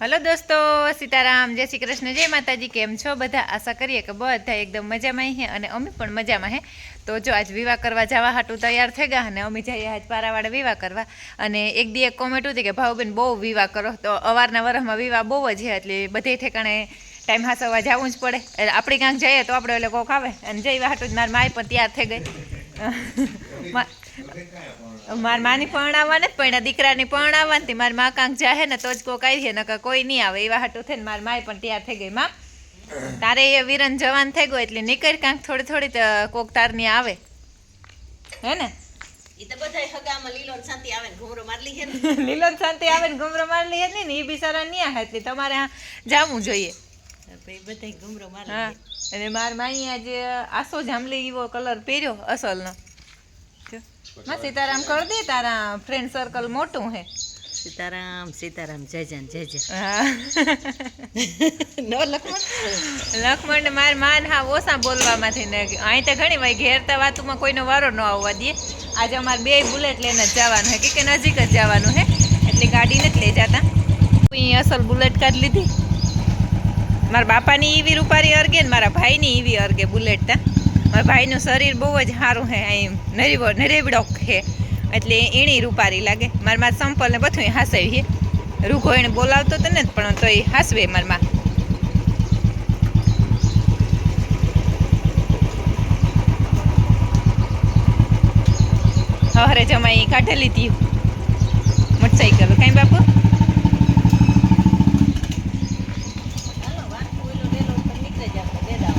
Hello દોસ્તો, સીતારામ, જય શ્રી કૃષ્ણ, જય માતાજી। કેમ છો બધા? આશા કરીએ કે બધા એકદમ મજામાં હે અને અમે પણ મજામાં હે। તો જો આજ વિવાહ કરવા જવા હાટું તૈયાર થઈ ગયા અને અમે જઈએ આજ પારાવાળા વિવાહ કરવા। અને એક દી એક કોમેન્ટ હતી કે ભાવબેન બહુ વિવાહ કરો, તો અવારના વરસમાં વિવાહ બહુ જ છે, એટલે બધે ઠેકાણે ટાઈમ હાસવવા જવું જ પડે। આપણી કાંક જઈએ તો આપણે એટલે કોક આવે અને જઈ હાટું જ મારી માય પણ તૈયાર થઈ ગઈ। માર માની પરણાવવા ને પણ દીકરાની પરણાવવાની મારી મા કાંક જાહે ને તો જ કોક આવી નકર કોઈ નહીં આવે એવા હાટું થઈને મારી માય પણ તૈયાર થઈ ગઈ। માં તારે એ વીરન જવાન થઈ ગયો એટલે નીકળ કાંક થોડી થોડી કોક તારની આવે હે ને। લીલો ને શાંતિ આવે ને ઘુમરો મારલી હે ને એ બિચારા ન્યા હે એટલે તમારે જાવું જોઈએ। હા, અને માર માઈ આજે આસો જાંબલી એવો કલર પહેર્યો અસલનો। માં સીતારામ કર દે, તારા ફ્રેન્ડ સર્કલ મોટું હે। સીતારામ સીતારામ, જય જય જય જય। હા નો લખમણ લખમણ ને માર માન હા ઓછા બોલવામાંથી ને અહીં તો ઘણી વાર ઘેરતા વાતુમાં કોઈનો વારો ન આવવા દે। આજે અમારે બે બુલેટ લઈને જ જવાનું હે કે નજીક જ જવાનું હે એટલે ગાડી નથી લઈ જતા। અસલ બુલેટ કાઢ લીધી। મારા બાપાની ઈવી રૂપારી અર્ગે ને મારા ભાઈની ઈવી અર્ગે બુલેટ તા। મારા ભાઈનું શરીર બહુ જ સારું હે, એમ નરેવડોક હે એટલે એણી રૂપારી લાગે। મારા માં સંપલ ને બધું હાસવી હે। રૂઘો એને બોલાવતો તો ને પણ તો એ હાસવે મારા માં। હરે જમાઈ કાઢી લીધી મોટરસાઇકલ, કઈ બાપુ હાલો વાંકું ઓલો ડેલો ઉપર નીકળે જ આપણે બે દાવ।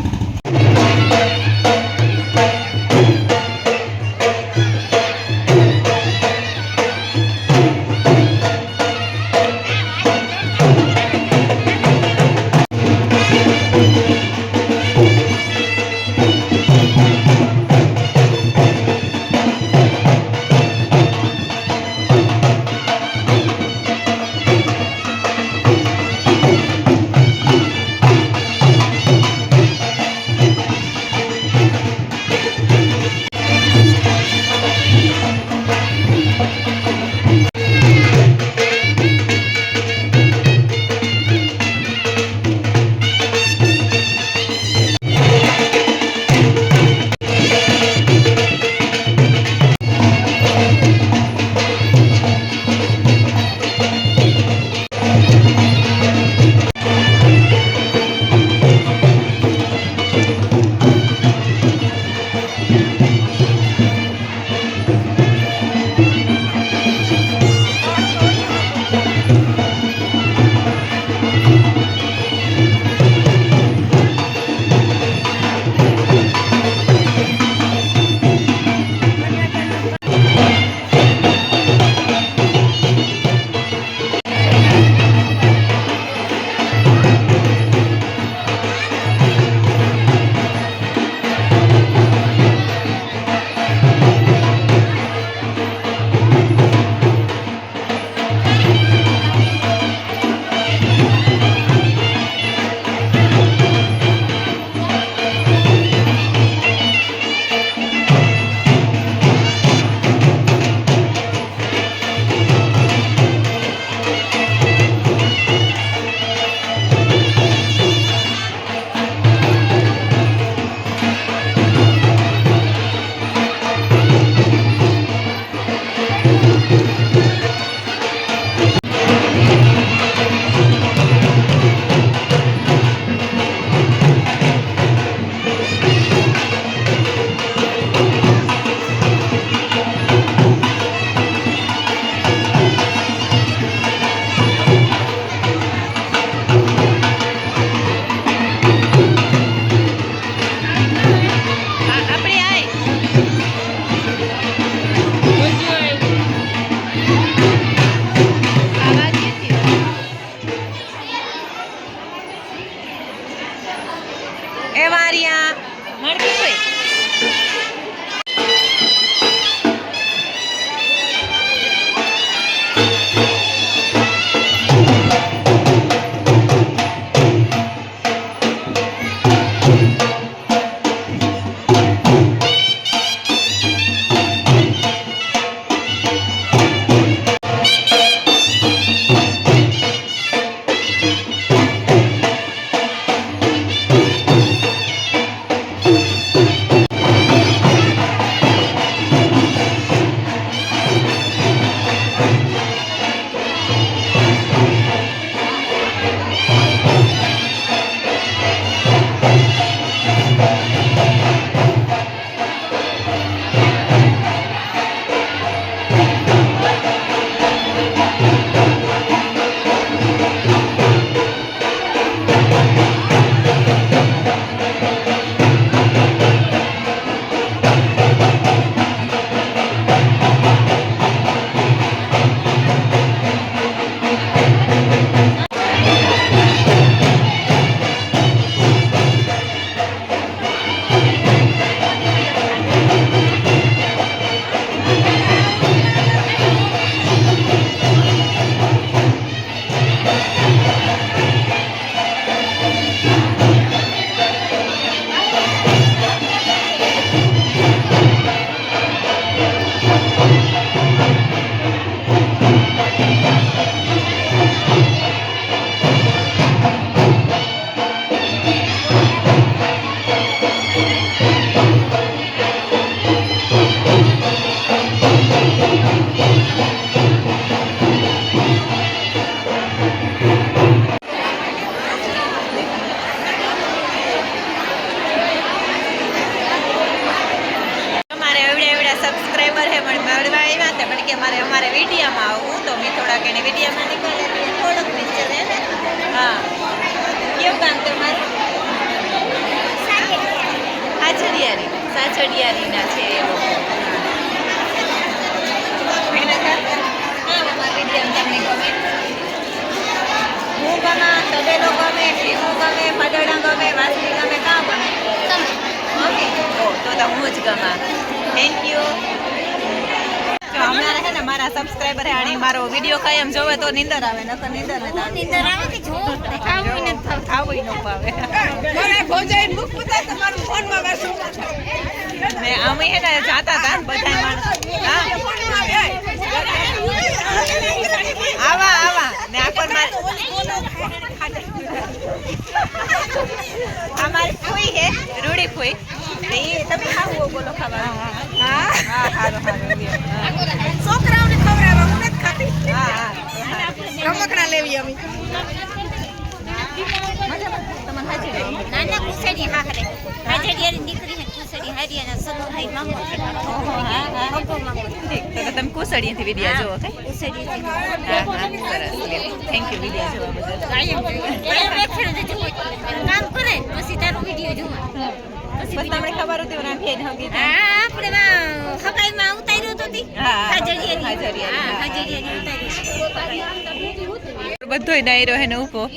અમારે એવડે એવડા સબસ્ક્રાઈબર હે પણ મળવા આવ્યા હતા પણ કે મારે અમારે વિડીયામાં આવવું તો મેં થોડાક એને વિડીયામાં નીકળે થોડોક નીચે રહે ને હા કેવું કામ તમારું સાચડિયારીના છે એ લોકો હા અમારા વિડીયામાં તમને ગમે હું ગમે તબેલો ગમે ભીમું ગમે પદડા ગમે વાસળી ગમે કાં ગમે ઓકે તો હું જ ગમા થેન્ક યુ હમણાં હે ને મારા સબસ્ક્રાઈબર હે અને મારો વિડીયો કાયમ જોવે તો નીંદર આવે નકર નીંદર ને નીંદર આવે કે જો ખાવું ને ખાવું ન ભાવે મને ભોજાઈ મુખ પૂછા તમારું ફોન માં વાસું ને અમે હે ને જાતા હતા બધા માણસ હા આવા આવા ને આખો અમારી ફોઈ હે રૂડી ફોઈ ને એ તમે ખાવું બોલો ખાવા હા હા હારું છોકરાઓને ખવડાવવા હું નથી ખાતી હા હા રમકડા લેવી અમે નાના કુસડી હા કરે હાજડિયાની દીકરી હે કુસડી હારિયાના સગો ભાઈ માંગો છે હગો માંગો ઠીક તો તમે કુસડીથી વિડીયો જોવો કે કુસડી હા હા સરસ થેન્ક યુ વિડીયો જોવા બદલ કામ કરે પછી તારો વિડીયો જોવા બસ તમને ખબર હતી રાખીએ ને હગી આપણે હગાઈમાં ઉતાર્યો તો તી હા હાજડિયાની હાજરિયાની ઉતાર્યો બધોય ડાયરો હે ને ઊભો